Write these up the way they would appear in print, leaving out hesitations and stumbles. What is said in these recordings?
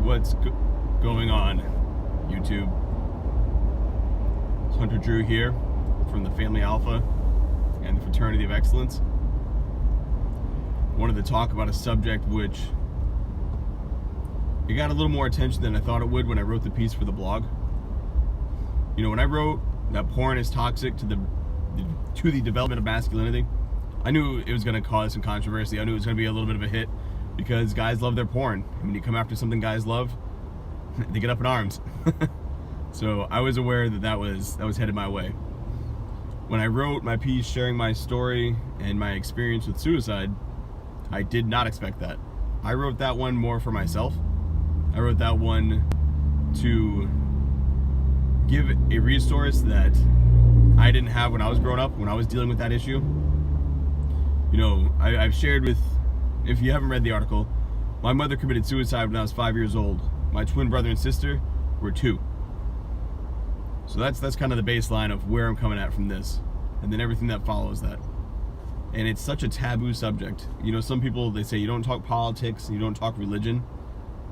What's going on, YouTube? It's Hunter Drew here from the Family Alpha and the Fraternity of Excellence. Wanted to talk about a subject which it got a little more attention than I thought it would when I wrote the piece for the blog. You know, when I wrote that porn is toxic to the development of masculinity, I knew it was going to cause some controversy. I knew it was going to be a little bit of a hit because guys love their porn. And when you come after something guys love, they get up in arms. So I was aware that that was headed my way. When I wrote my piece sharing my story and my experience with suicide, I did not expect that. I wrote that one more for myself. I wrote that one to give a resource that I didn't have when I was growing up, when I was dealing with that issue. You know, I've shared with, if you haven't read the article, my mother committed suicide when I was 5 years old. My twin brother and sister were 2. So that's kind of the baseline of where I'm coming at from this, and then everything that follows that. And it's such a taboo subject. You know, some people, they say you don't talk politics, you don't talk religion.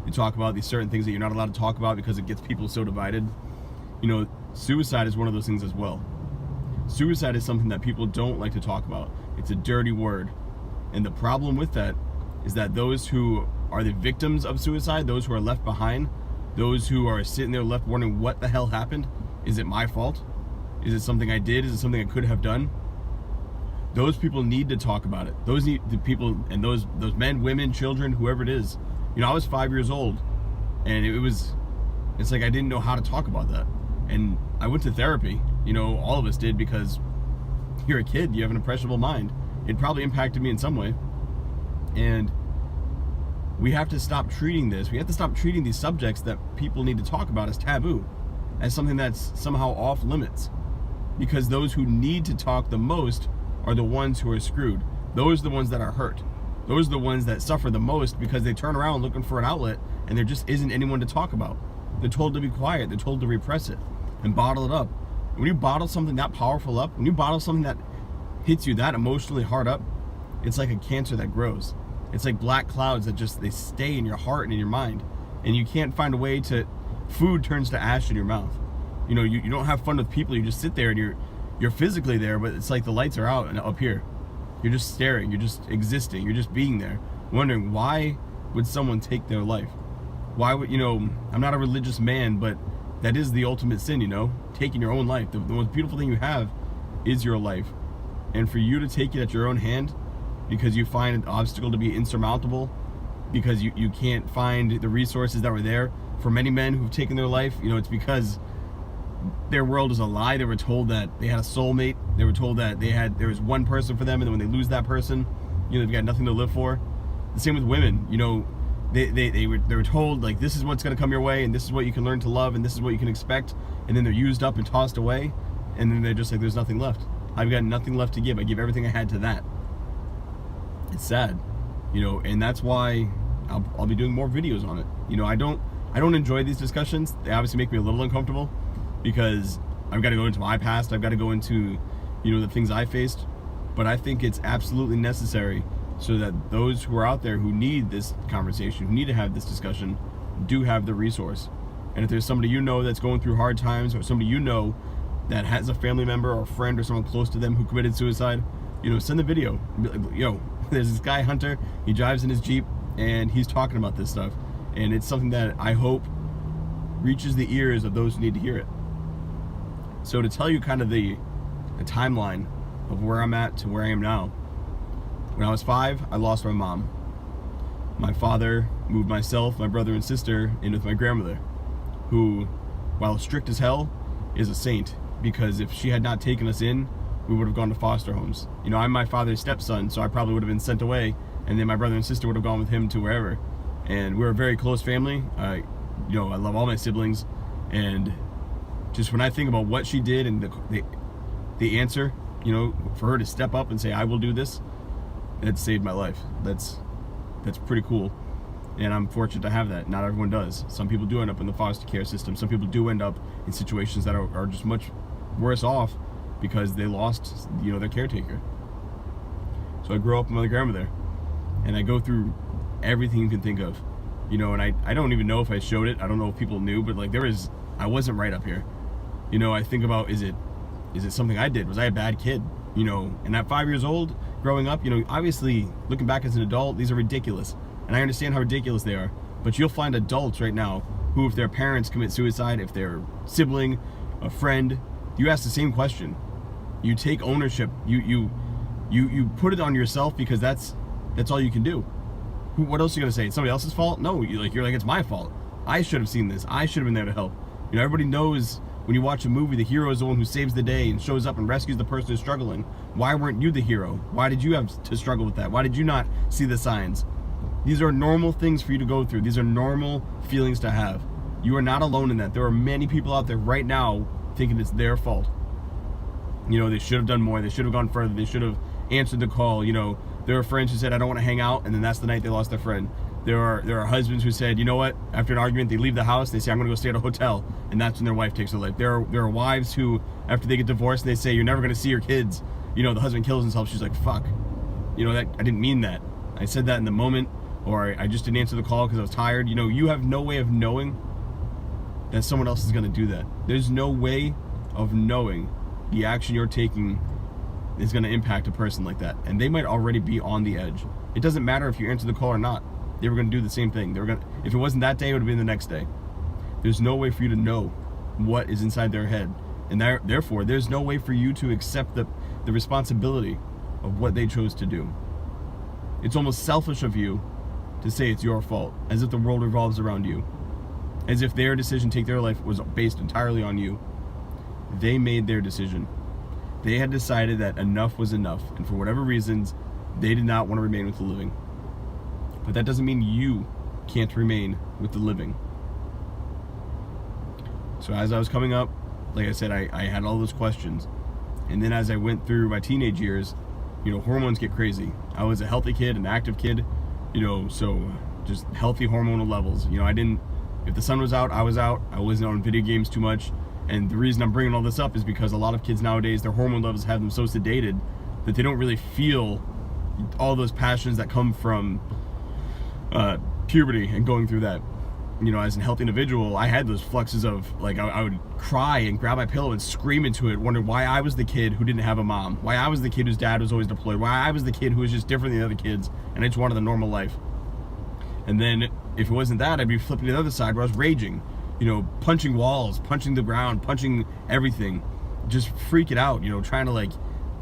You talk about these certain things that you're not allowed to talk about because it gets people so divided. You know, suicide is one of those things as well. Suicide is something that people don't like to talk about. It's a dirty word. And the problem with that is that those who are the victims of suicide, those who are left behind, those who are sitting there left wondering what the hell happened, is it my fault? Is it something I did? Is it something I could have done? Those people need to talk about it. Those need the people, and those men, women, children, whoever it is. You know, I was 5 years old, and it's like I didn't know how to talk about that. And I went to therapy. You know, all of us did, because you're a kid, you have an impressionable mind. It probably impacted me in some way. And we have to stop treating this. We have to stop treating these subjects that people need to talk about as taboo, as something that's somehow off limits. Because those who need to talk the most are the ones who are screwed. Those are the ones that are hurt. Those are the ones that suffer the most because they turn around looking for an outlet and there just isn't anyone to talk about. They're told to be quiet. They're told to repress it and bottle it up. When you bottle something that powerful up, when you bottle something that hits you that emotionally hard up, it's like a cancer that grows. It's like black clouds that just, they stay in your heart and in your mind. And you can't find a way to, food turns to ash in your mouth. You know, you don't have fun with people. You just sit there and you're physically there, but it's like the lights are out and up here. You're just staring, you're just existing, you're just being there, wondering why would someone take their life? Why would, you know, I'm not a religious man, but that is the ultimate sin, you know, taking your own life. The most beautiful thing you have is your life. And for you to take it at your own hand because you find an obstacle to be insurmountable, because you can't find the resources that were there for many men who've taken their life, you know, it's because their world is a lie. They were told that they had a soulmate. They were told that there was one person for them, and then when they lose that person, you know, they've got nothing to live for. The same with women. You know, they were told, like, this is what's going to come your way, and this is what you can learn to love, and this is what you can expect, and then they're used up and tossed away, and then they're just like, there's nothing left. I've got nothing left to give. I give everything I had to that. It's sad, you know, and that's why I'll be doing more videos on it. You know, I don't enjoy these discussions. They obviously make me a little uncomfortable, because I've got to go into my past, I've got to go into, you know, the things I faced, but I think it's absolutely necessary so that those who are out there who need this conversation, who need to have this discussion, do have the resource. And if there's somebody you know that's going through hard times, or somebody you know that has a family member or a friend or someone close to them who committed suicide, you know, send the video. Be like, yo, there's this guy, Hunter, he drives in his Jeep and he's talking about this stuff, and it's something that I hope reaches the ears of those who need to hear it. So to tell you kind of the timeline of where I'm at to where I am now. When I was 5, I lost my mom. My father moved myself, my brother and sister in with my grandmother, who, while strict as hell, is a saint, because if she had not taken us in, we would have gone to foster homes. You know, I'm my father's stepson, so I probably would have been sent away, and then my brother and sister would have gone with him to wherever. And we're a very close family. You know, I love all my siblings, and just when I think about what she did and the answer, you know, for her to step up and say, I will do this, that saved my life. That's pretty cool. And I'm fortunate to have that. Not everyone does. Some people do end up in the foster care system. Some people do end up in situations that are just much worse off because they lost, you know, their caretaker. So I grew up with my grandmother, and I go through everything you can think of. you know, and I don't even know if I showed it. I don't know if people knew, but like I wasn't right up here. You know, I think about, is it something I did? Was I a bad kid? You know, and at 5 years old, growing up, you know, obviously looking back as an adult, these are ridiculous. And I understand how ridiculous they are. But you'll find adults right now who, if their parents commit suicide, if their sibling, a friend, you ask the same question. You take ownership. You put it on yourself, because that's all you can do. What else are you gonna say? It's somebody else's fault? No, you're like, it's my fault. I should have seen this. I should have been there to help. You know, everybody knows when you watch a movie, the hero is the one who saves the day and shows up and rescues the person who's struggling. Why weren't you the hero? Why did you have to struggle with that? Why did you not see the signs? These are normal things for you to go through. These are normal feelings to have. You are not alone in that. There are many people out there right now thinking it's their fault. You know, they should have done more. They should have gone further. They should have answered the call. You know, there are friends who said, I don't want to hang out, and then that's the night they lost their friend. There are husbands who said, you know what, after an argument, they leave the house, they say, I'm going to go stay at a hotel, and that's when their wife takes their life. There are wives who, after they get divorced, they say, you're never going to see your kids. You know, the husband kills himself. She's like, fuck. You know, that I didn't mean that. I said that in the moment, or I just didn't answer the call because I was tired. You know, you have no way of knowing that someone else is going to do that. There's no way of knowing the action you're taking is going to impact a person like that, and they might already be on the edge. It doesn't matter if you answer the call or not. They were going to do the same thing. If it wasn't that day, it would have been the next day. There's no way for you to know what is inside their head, and therefore there's no way for you to accept the responsibility of what they chose to do. It's almost selfish of you to say it's your fault, as if the world revolves around you, as if their decision to take their life was based entirely on you. They made their decision. They had decided that enough was enough, and for whatever reasons, they did not want to remain with the living. But that doesn't mean you can't remain with the living. So as I was coming up, like I said, I had all those questions. And then as I went through my teenage years, you know, hormones get crazy. I was a healthy kid, an active kid, you know, so just healthy hormonal levels. You know, if the sun was out, I was out. I wasn't on video games too much. And the reason I'm bringing all this up is because a lot of kids nowadays, their hormone levels have them so sedated that they don't really feel all those passions that come from puberty and going through that. You know, as a healthy individual, I had those fluxes of, like, I would cry and grab my pillow and scream into it, wondering why I was the kid who didn't have a mom, why I was the kid whose dad was always deployed, why I was the kid who was just different than the other kids, and I just wanted a normal life. And then, if it wasn't that, I'd be flipping to the other side where I was raging, you know, punching walls, punching the ground, punching everything, just freaking out, you know, trying to, like,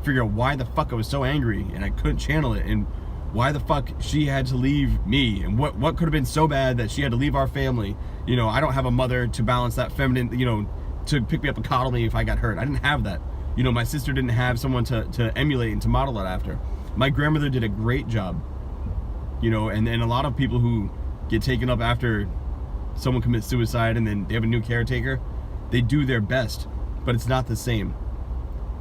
figure out why the fuck I was so angry, and I couldn't channel it, and why the fuck she had to leave me, and what could have been so bad that she had to leave our family. You know, I don't have a mother to balance that feminine, you know, to pick me up and coddle me if I got hurt. I didn't have that. You know, my sister didn't have someone to emulate and to model it after. My grandmother did a great job. You know, and a lot of people who get taken up after someone commits suicide and then they have a new caretaker, they do their best, but it's not the same.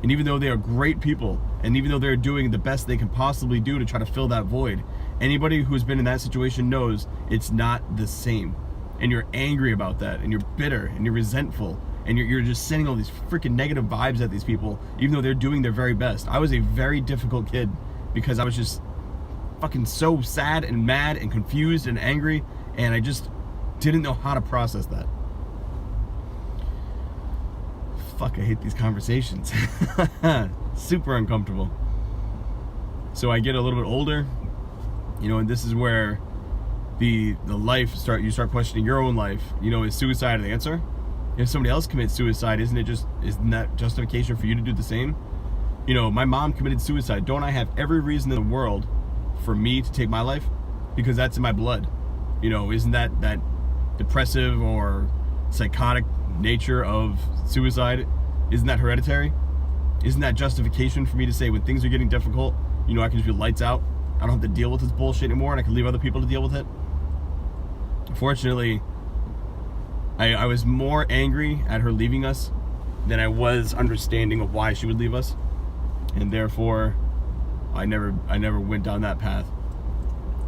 And even though they are great people, and even though they're doing the best they can possibly do to try to fill that void, anybody who's been in that situation knows it's not the same. And you're angry about that, and you're bitter, and you're resentful, and you're just sending all these freaking negative vibes at these people, even though they're doing their very best. I was a very difficult kid because I was just fucking so sad and mad and confused and angry, and I just didn't know how to process that. Fuck, I hate these conversations. Super uncomfortable. So I get a little bit older, you know, and this is where you start questioning your own life. You know, is suicide an answer? If somebody else commits suicide, isn't that justification for you to do the same? You know, my mom committed suicide. Don't I have every reason in the world for me to take my life? Because that's in my blood. You know, isn't that depressive or psychotic nature of suicide, isn't that hereditary? Isn't that justification for me to say when things are getting difficult, you know, I can just be lights out, I don't have to deal with this bullshit anymore, and I can leave other people to deal with it? Fortunately, I was more angry at her leaving us than I was understanding of why she would leave us, and therefore I never went down that path.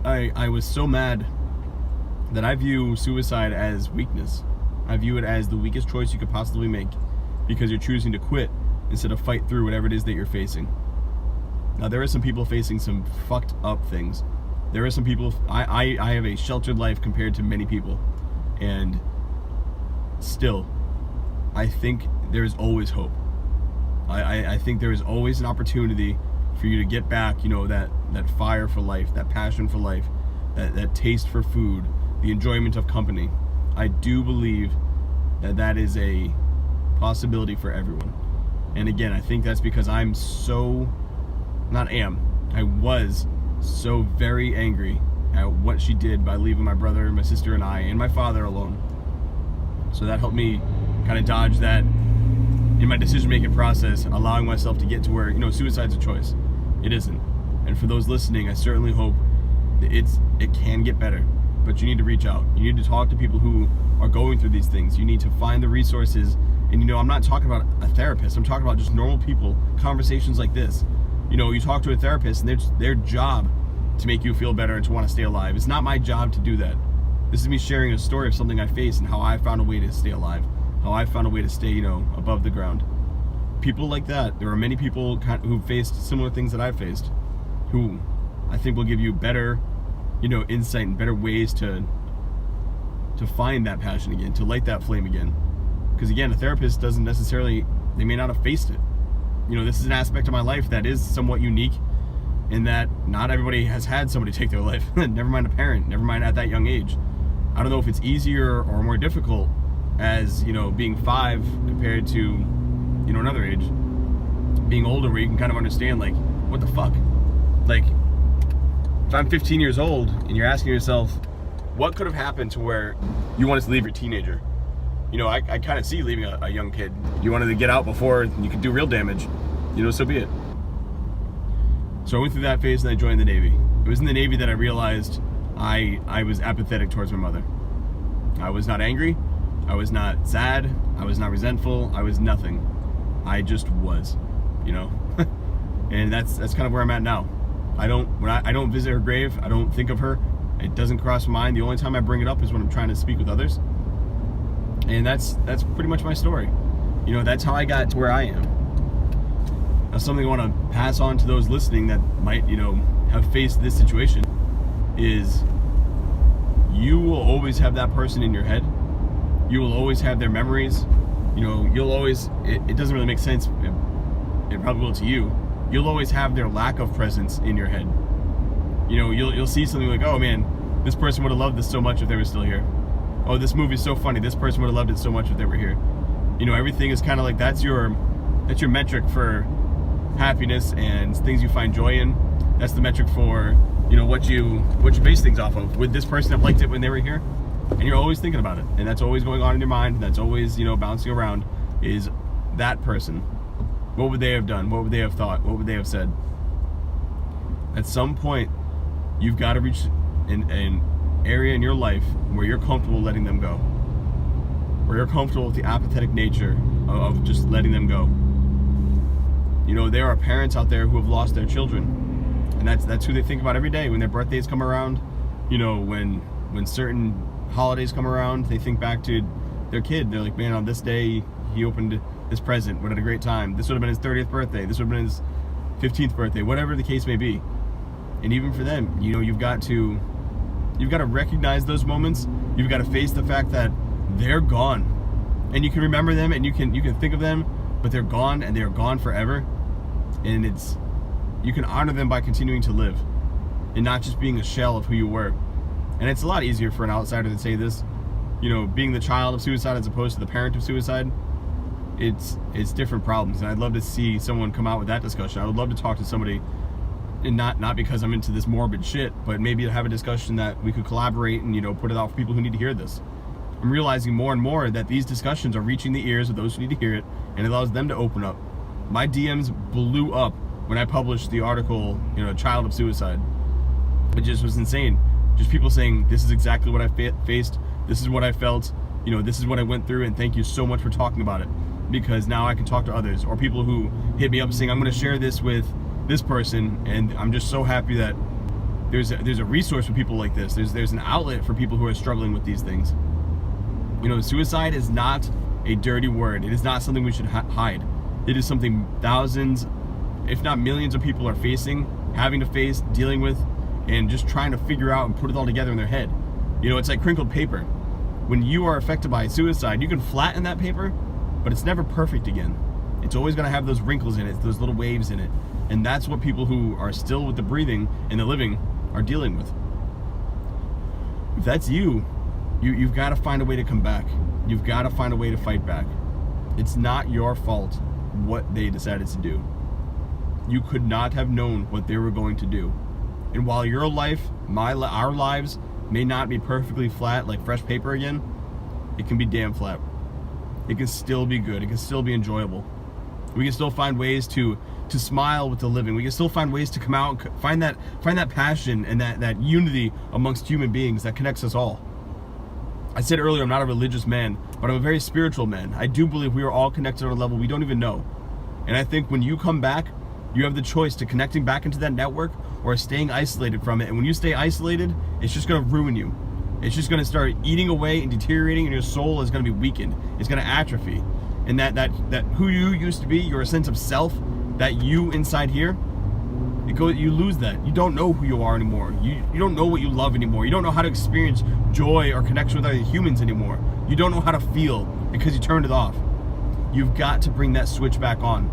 I was so mad that I view suicide as weakness. I view it as the weakest choice you could possibly make, because you're choosing to quit instead of fight through whatever it is that you're facing. Now, there are some people facing some fucked up things, There are some people, I have a sheltered life compared to many people, and still, I think there is always hope. I think there is always an opportunity for you to get back, you know, that fire for life, that passion for life, that taste for food, the enjoyment of company. I do believe that is a possibility for everyone. And again, I think that's because I was so very angry at what she did by leaving my brother, my sister, and I, and my father alone. So that helped me kind of dodge that in my decision-making process, allowing myself to get to where, you know, suicide's a choice. It isn't. And for those listening, I certainly hope that it can get better, but you need to reach out. You need to talk to people who are going through these things. You need to find the resources. And, you know, I'm not talking about a therapist. I'm talking about just normal people, conversations like this. You know, you talk to a therapist, and it's their job to make you feel better and to want to stay alive. It's not my job to do that. This is me sharing a story of something I faced and how I found a way to stay alive, how I found a way to stay, you know, above the ground. People like that, there are many people who faced similar things that I've faced, who I think will give you better, you know, insight and better ways to find that passion again, to light that flame again. Because again, a therapist doesn't necessarily, they may not have faced it. You know, this is an aspect of my life that is somewhat unique in that not everybody has had somebody take their life. Never mind a parent, never mind at that young age. I don't know if it's easier or more difficult as, you know, being 5 compared to, you know, another age. Being older where you can kind of understand, like, what the fuck? Like, if I'm 15 years old and you're asking yourself, what could have happened to where you wanted to leave your teenager? You know, I kind of see leaving a young kid. You wanted to get out before you could do real damage. You know, so be it. So I went through that phase and I joined the Navy. It was in the Navy that I realized I was apathetic towards my mother. I was not angry. I was not sad. I was not resentful. I was nothing. I just was, you know? And that's kind of where I'm at now. I don't visit her grave. I don't think of her. It doesn't cross my mind. The only time I bring it up is when I'm trying to speak with others. And that's pretty much my story. You know, that's how I got to where I am. Now, something I want to pass on to those listening that might, you know, have faced this situation is you will always have that person in your head. You will always have their memories. You know, you'll always, it doesn't really make sense, it probably will to you. You'll always have their lack of presence in your head. You know, you'll see something like, oh man, this person would have loved this so much if they were still here. Oh, this movie's so funny, this person would have loved it so much if they were here. You know, everything is kind of like, that's your metric for happiness and things you find joy in. That's the metric for, you know, what you base things off of. Would this person have liked it when they were here? And you're always thinking about it, and that's always going on in your mind. That's always, you know, bouncing around. Is that person? What would they have done? What would they have thought? What would they have said? At some point, you've got to reach an area in your life where you're comfortable letting them go, where you're comfortable with the apathetic nature of just letting them go. You know, there are parents out there who have lost their children, and that's who they think about every day when their birthdays come around. You know, when certain holidays come around, they think back to their kid. They're like, man, on this day he opened his present. What a great time. This would have been his 30th birthday. This would have been his 15th birthday, whatever the case may be. And even for them, you know, you've got to recognize those moments. You've got to face the fact that they're gone, and you can remember them and you can think of them, but they're gone, and they're gone forever. And you can honor them by continuing to live and not just being a shell of who you were. And it's a lot easier for an outsider to say this, you know, being the child of suicide as opposed to the parent of suicide. It's different problems, and I'd love to see someone come out with that discussion. I would love to talk to somebody, and not because I'm into this morbid shit, but maybe to have a discussion that we could collaborate and, you know, put it out for people who need to hear this. I'm realizing more and more that these discussions are reaching the ears of those who need to hear it, and it allows them to open up. My DMs blew up when I published the article, you know, Child of Suicide. It just was insane. Just people saying, this is exactly what I faced, this is what I felt, you know, this is what I went through, and thank you so much for talking about it, because now I can talk to others. Or people who hit me up saying, I'm going to share this with this person, and I'm just so happy that there's a resource for people like this. There's an outlet for people who are struggling with these things. You know, suicide is not a dirty word. It is not something we should hide. It is something thousands, if not millions of people are facing, having to face, dealing with, and just trying to figure out and put it all together in their head. You know, it's like crinkled paper. When you are affected by suicide, you can flatten that paper, but it's never perfect again. It's always going to have those wrinkles in it, those little waves in it. And that's what people who are still with the breathing and the living are dealing with. If that's you've got to find a way to come back. You've got to find a way to fight back. It's not your fault what they decided to do. You could not have known what they were going to do. And while your life, our lives, may not be perfectly flat like fresh paper again, it can be damn flat. It can still be good. It can still be enjoyable. We can still find ways to smile with the living. We can still find ways to come out and find that passion and that unity amongst human beings that connects us all. I said earlier, I'm not a religious man, but I'm a very spiritual man. I do believe we are all connected on a level we don't even know. And I think when you come back, you have the choice to connecting back into that network or staying isolated from it. And when you stay isolated, it's just going to ruin you. It's just going to start eating away and deteriorating, and your soul is going to be weakened. It's going to atrophy. And that who you used to be, your sense of self, that you inside here, you lose that. You don't know who you are anymore. You don't know what you love anymore. You don't know how to experience joy or connection with other humans anymore. You don't know how to feel because you turned it off. You've got to bring that switch back on.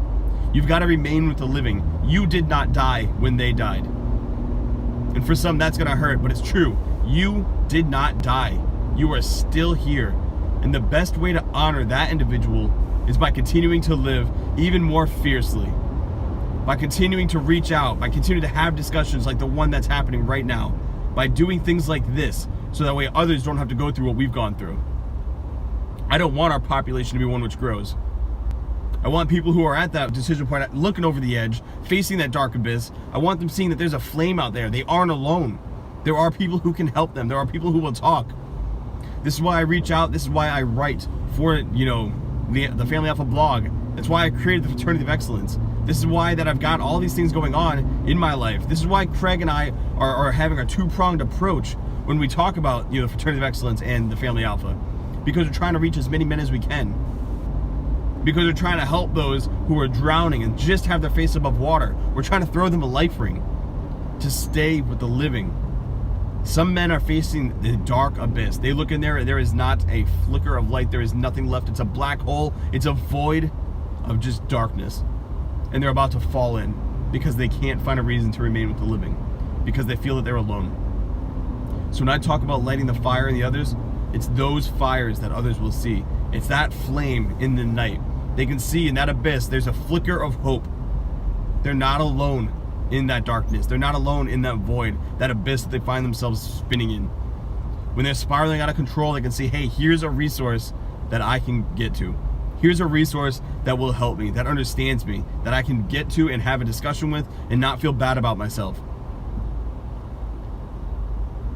You've got to remain with the living. You did not die when they died. And for some, that's going to hurt, but it's true. You did not die. You are still here. And the best way to honor that individual is by continuing to live even more fiercely. By continuing to reach out, by continuing to have discussions like the one that's happening right now, by doing things like this, so that way others don't have to go through what we've gone through. I don't want our population to be one which grows. I want people who are at that decision point, looking over the edge, facing that dark abyss. I want them seeing that there's a flame out there. They aren't alone. There are people who can help them. There are people who will talk. This is why I reach out. This is why I write for, the Family Alpha blog. That's why I created the Fraternity of Excellence. This is why that I've got all these things going on in my life. This is why Craig and I are having a two-pronged approach when we talk about the Fraternity of Excellence and the Family Alpha. Because we're trying to reach as many men as we can. Because we're trying to help those who are drowning and just have their face above water. We're trying to throw them a life ring to stay with the living. Some men are facing the dark abyss. They look in there and there is not a flicker of light. There is nothing left. It's a black hole. It's a void of just darkness. And they're about to fall in because they can't find a reason to remain with the living. Because they feel that they're alone. So when I talk about lighting the fire in the others, it's those fires that others will see. It's that flame in the night. They can see in that abyss, there's a flicker of hope. They're not alone in that darkness. They're not alone in that void, that abyss that they find themselves spinning in. When they're spiraling out of control, they can see, hey, here's a resource that I can get to. Here's a resource that will help me, that understands me, that I can get to and have a discussion with and not feel bad about myself.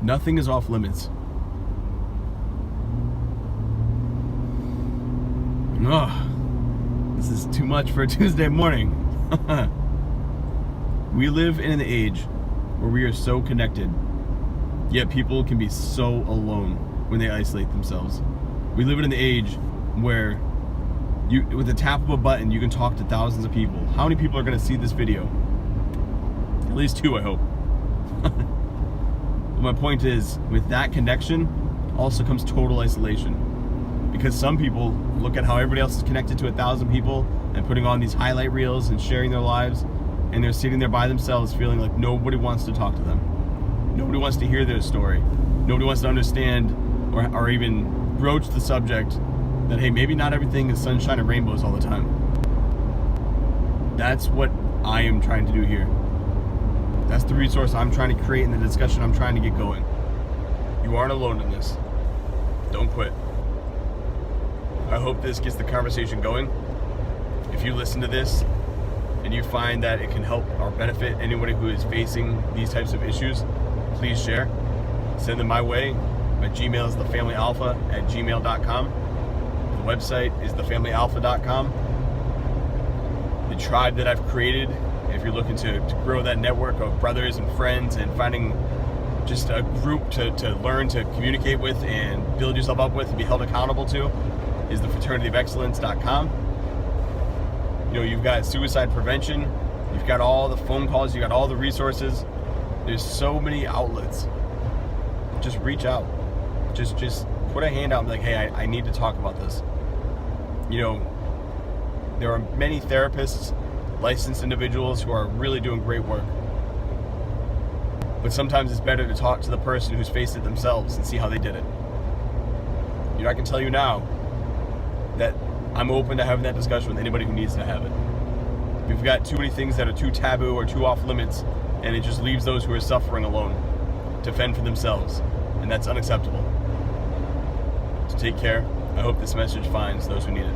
Nothing is off limits. This is too much for a Tuesday morning. We live in an age where we are so connected, yet people can be so alone when they isolate themselves. We live in an age where with the tap of a button, you can talk to thousands of people. How many people are going to see this video? At least 2, I hope. But my point is, with that connection also comes total isolation. Because some people look at how everybody else is connected to 1,000 people and putting on these highlight reels and sharing their lives, and they're sitting there by themselves feeling like nobody wants to talk to them. Nobody wants to hear their story. Nobody wants to understand or even broach the subject that, hey, maybe not everything is sunshine and rainbows all the time. That's what I am trying to do here. That's the resource I'm trying to create in the discussion I'm trying to get going. You aren't alone in this. Don't quit. I hope this gets the conversation going. If you listen to this and you find that it can help or benefit anybody who is facing these types of issues, please share. Send them my way. My Gmail is thefamilyalpha@gmail.com. The website is thefamilyalpha.com. The tribe that I've created, if you're looking to grow that network of brothers and friends and finding just a group to learn to communicate with and build yourself up with and be held accountable to, is the fraternityofexcellence.com. You've got suicide prevention, you've got all the phone calls, you got all the resources. There's so many outlets. Just reach out. Just put a hand out and be like, hey, I need to talk about this. You know, there are many therapists, licensed individuals who are really doing great work. But sometimes it's better to talk to the person who's faced it themselves and see how they did it. You know, I can tell you now that I'm open to having that discussion with anybody who needs to have it. We've got too many things that are too taboo or too off limits, and it just leaves those who are suffering alone to fend for themselves, and that's unacceptable. So take care. I hope this message finds those who need it.